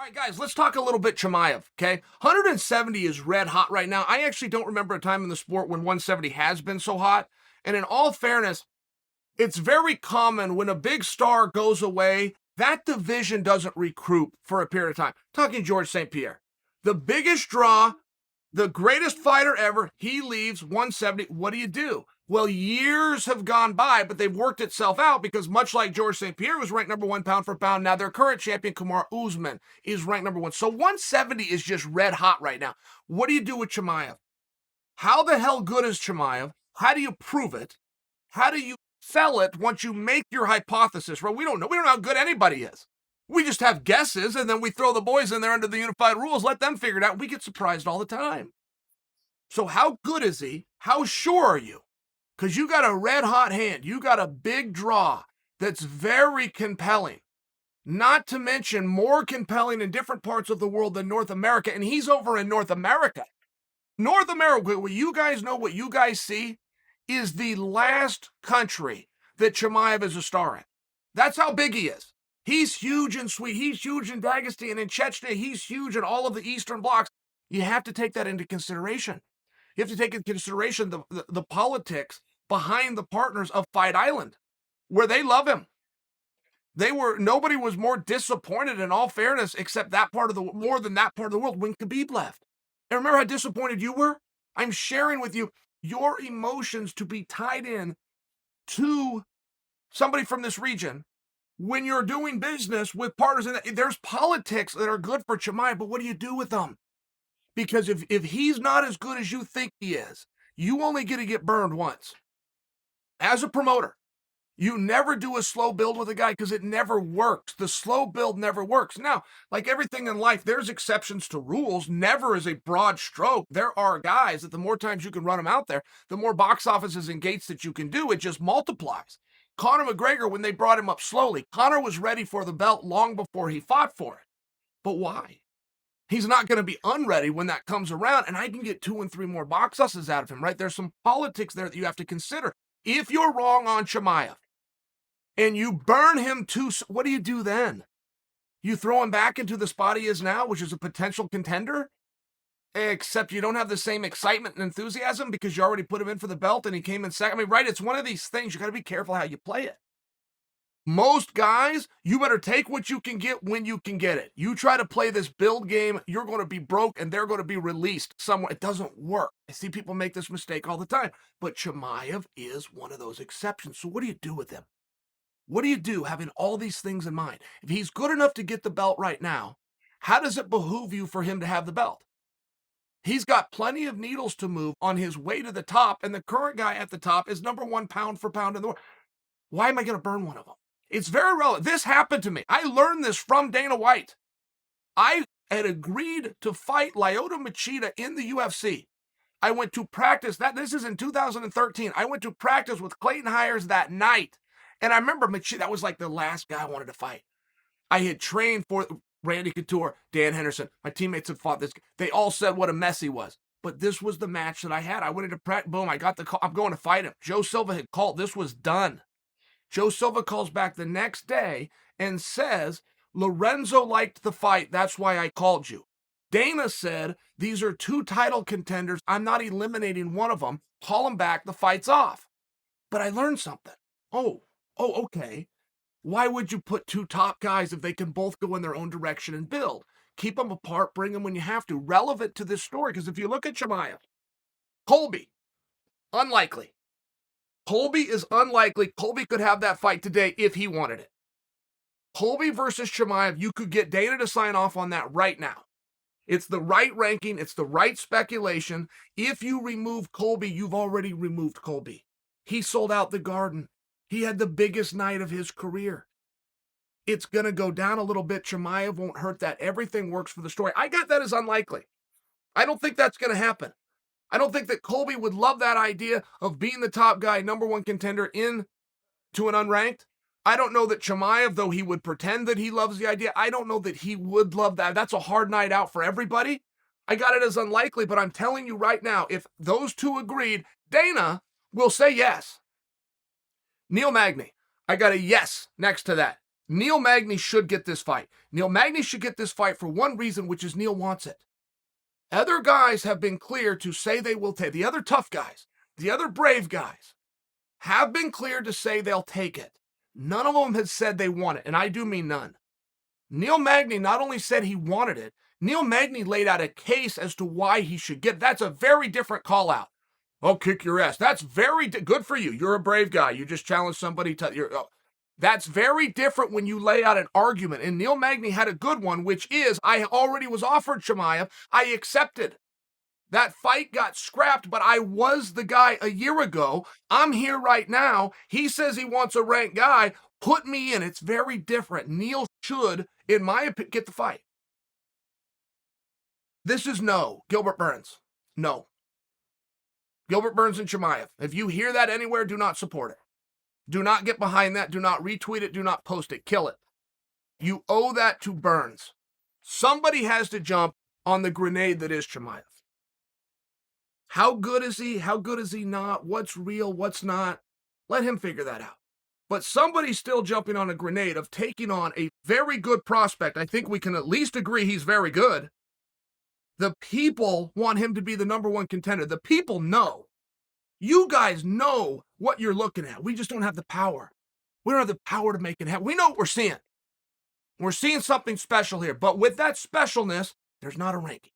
All right, guys, let's talk a little bit Chimaev, okay? 170 is red hot right now. I actually don't remember a time in the sport when 170 has been so hot. And in all fairness, it's very common when a big star goes away, that division doesn't recruit for a period of time. Talking George St. Pierre. The biggest draw, the greatest fighter ever, he leaves 170. What do? Well, years have gone by, but they've worked itself out because much like George St. Pierre was ranked number one pound for pound, now their current champion, Kamaru Usman, is ranked number one. So 170 is just red hot right now. What do you do with Chimaev? How the hell good is Chimaev? How do you prove it? How do you sell it once you make your hypothesis? Well, we don't know. We don't know how good anybody is. We just have guesses, and then we throw the boys in there under the unified rules, let them figure it out. We get surprised all the time. So how good is he? How sure are you? Because you got a red hot hand. You got a big draw that's very compelling. Not to mention more compelling in different parts of the world than North America. And he's over in North America. North America, what you guys know, what you guys see, is the last country that Chimaev is a star in. That's how big he is. He's huge in Sweden. He's huge in Dagestan and Chechnya. He's huge in all of the Eastern blocs. You have to take that into consideration. You have to take into consideration the politics behind the partners of Fight Island, where they love him. Nobody was more disappointed, in all fairness, except more than that part of the world when Khabib left. And remember how disappointed you were? I'm sharing with you your emotions to be tied in to somebody from this region when you're doing business with partners. There's politics that are good for Chimaev, but what do you do with them? Because if he's not as good as you think he is, you only get burned once. As a promoter, you never do a slow build with a guy because it never works. The slow build never works. Now, like everything in life, there's exceptions to rules. Never is a broad stroke. There are guys that the more times you can run them out there, the more box offices and gates that you can do. It just multiplies. Conor McGregor, when they brought him up slowly, Conor was ready for the belt long before he fought for it. But why? He's not going to be unready when that comes around, and I can get 2 and 3 more box offices out of him, right? There's some politics there that you have to consider. If you're wrong on Chimaev and you burn him what do you do then? You throw him back into the spot he is now, which is a potential contender, except you don't have the same excitement and enthusiasm because you already put him in for the belt and he came in second. I mean, right, it's one of these things. You got to be careful how you play it. Most guys, you better take what you can get when you can get it. You try to play this build game, you're going to be broke and they're going to be released somewhere. It doesn't work. I see people make this mistake all the time. But Chimaev is one of those exceptions. So what do you do with him? What do you do having all these things in mind? If he's good enough to get the belt right now, how does it behoove you for him to have the belt? He's got plenty of needles to move on his way to the top, and the current guy at the top is number one pound for pound in the world. Why am I going to burn one of them? It's very relevant. This happened to me. I learned this from Dana White. I had agreed to fight Lyoto Machida in the UFC. I went to practice. This is in 2013. I went to practice with Clayton Hires that night. And I remember Machida, that was like the last guy I wanted to fight. I had trained for Randy Couture, Dan Henderson. My teammates had fought this. They all said what a mess he was. But this was the match that I had. I went into practice. Boom, I got the call. I'm going to fight him. Joe Silva had called. This was done. Joe Silva calls back the next day and says, Lorenzo liked the fight. That's why I called you. Dana said, these are 2 title contenders. I'm not eliminating one of them. Call them back. The fight's off. But I learned something. Oh, okay. Why would you put 2 top guys if they can both go in their own direction and build? Keep them apart. Bring them when you have to. Relevant to this story. Because if you look at Chimaev, Colby, unlikely. Colby is unlikely. Colby could have that fight today if he wanted it. Colby versus Chimaev, you could get Dana to sign off on that right now. It's the right ranking. It's the right speculation. If you remove Colby, you've already removed Colby. He sold out the Garden. He had the biggest night of his career. It's going to go down a little bit. Chimaev won't hurt that. Everything works for the story. I got that as unlikely. I don't think that's going to happen. I don't think that Colby would love that idea of being the top guy, number one contender in to an unranked. I don't know that Chimaev, though he would pretend that he loves the idea, I don't know that he would love that. That's a hard night out for everybody. I got it as unlikely, but I'm telling you right now, if those 2 agreed, Dana will say yes. Neil Magny, I got a yes next to that. Neil Magny should get this fight. Neil Magny should get this fight for one reason, which is Neil wants it. Other guys have been clear to say they will take, the other tough guys, the other brave guys, have been clear to say they'll take it. None of them have said they want it, and I do mean none. Neil Magny not only said he wanted it, Neil Magny laid out a case as to why he should get it. That's a very different call out. I'll kick your ass. That's very good for you. You're a brave guy. You just challenged somebody to... That's very different when you lay out an argument. And Neil Magny had a good one, which is, I already was offered Chimaev. I accepted. That fight got scrapped, but I was the guy a year ago. I'm here right now. He says he wants a ranked guy. Put me in. It's very different. Neil should, in my opinion, get the fight. This is no. Gilbert Burns. No. Gilbert Burns and Chimaev. If you hear that anywhere, do not support it. Do not get behind that. Do not retweet it. Do not post it. Kill it. You owe that to Burns. Somebody has to jump on the grenade that is Chimaev. How good is he? How good is he not? What's real? What's not? Let him figure that out. But somebody's still jumping on a grenade of taking on a very good prospect. I think we can at least agree he's very good. The people want him to be the number one contender. The people know. You guys know what you're looking at. We just don't have the power. We don't have the power to make it happen. We know what we're seeing. We're seeing something special here. But with that specialness, there's not a ranking.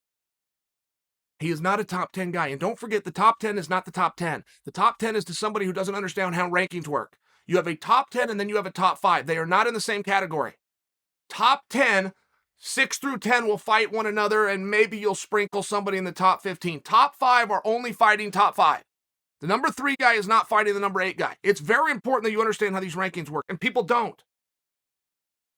He is not a top 10 guy. And don't forget, the top 10 is not the top 10. The top 10 is to somebody who doesn't understand how rankings work. You have a top 10 and then you have a top 5. They are not in the same category. Top 10, 6 through 10 will fight one another, and maybe you'll sprinkle somebody in the top 15. Top 5 are only fighting top 5. The number 3 guy is not fighting the number 8 guy. It's very important that you understand how these rankings work, and people don't.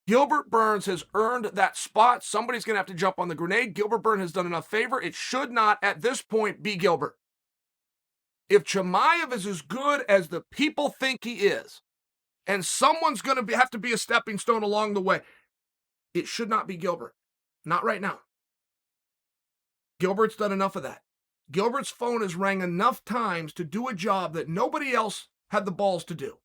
Gilbert Burns has earned that spot. Somebody's going to have to jump on the grenade. Gilbert Burns has done enough favor. It should not, at this point, be Gilbert. If Chimaev is as good as the people think he is, and someone's going to have to be a stepping stone along the way, it should not be Gilbert. Not right now. Gilbert's done enough of that. Gilbert's phone has rang enough times to do a job that nobody else had the balls to do.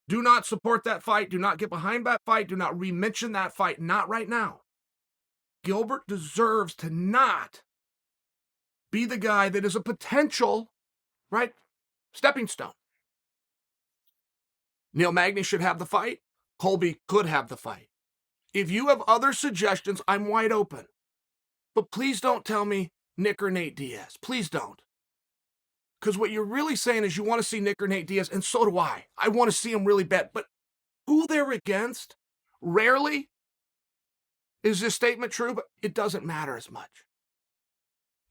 Do not support that fight. Do not get behind that fight. Do not re-mention that fight. Not right now. Gilbert deserves to not be the guy that is a potential, right, stepping stone. Neil Magny should have the fight. Colby could have the fight. If you have other suggestions, I'm wide open. But please don't tell me Nick or Nate Diaz. Please don't. Because what you're really saying is you want to see Nick or Nate Diaz, and so do I. I want to see them really bad. But who they're against, rarely is this statement true, but it doesn't matter as much.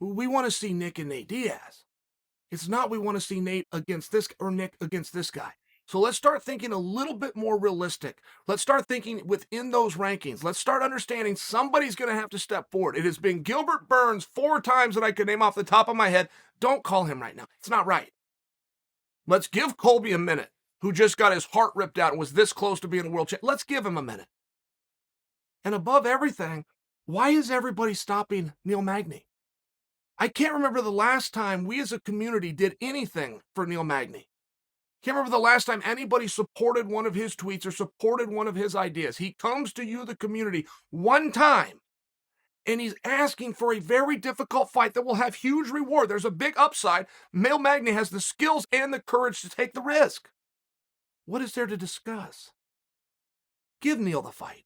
We want to see Nick and Nate Diaz. It's not we want to see Nate against this or Nick against this guy. So let's start thinking a little bit more realistic. Let's start thinking within those rankings. Let's start understanding somebody's going to have to step forward. It has been Gilbert Burns 4 times that I could name off the top of my head. Don't call him right now. It's not right. Let's give Colby a minute, who just got his heart ripped out and was this close to being a world champion. Let's give him a minute. And above everything, why is everybody stopping Neil Magny? I can't remember the last time we as a community did anything for Neil Magny. Can't remember the last time anybody supported one of his tweets or supported one of his ideas. He comes to you, the community, one time, and he's asking for a very difficult fight that will have huge reward. There's a big upside. Neil Magny has the skills and the courage to take the risk. What is there to discuss? Give Neil the fight.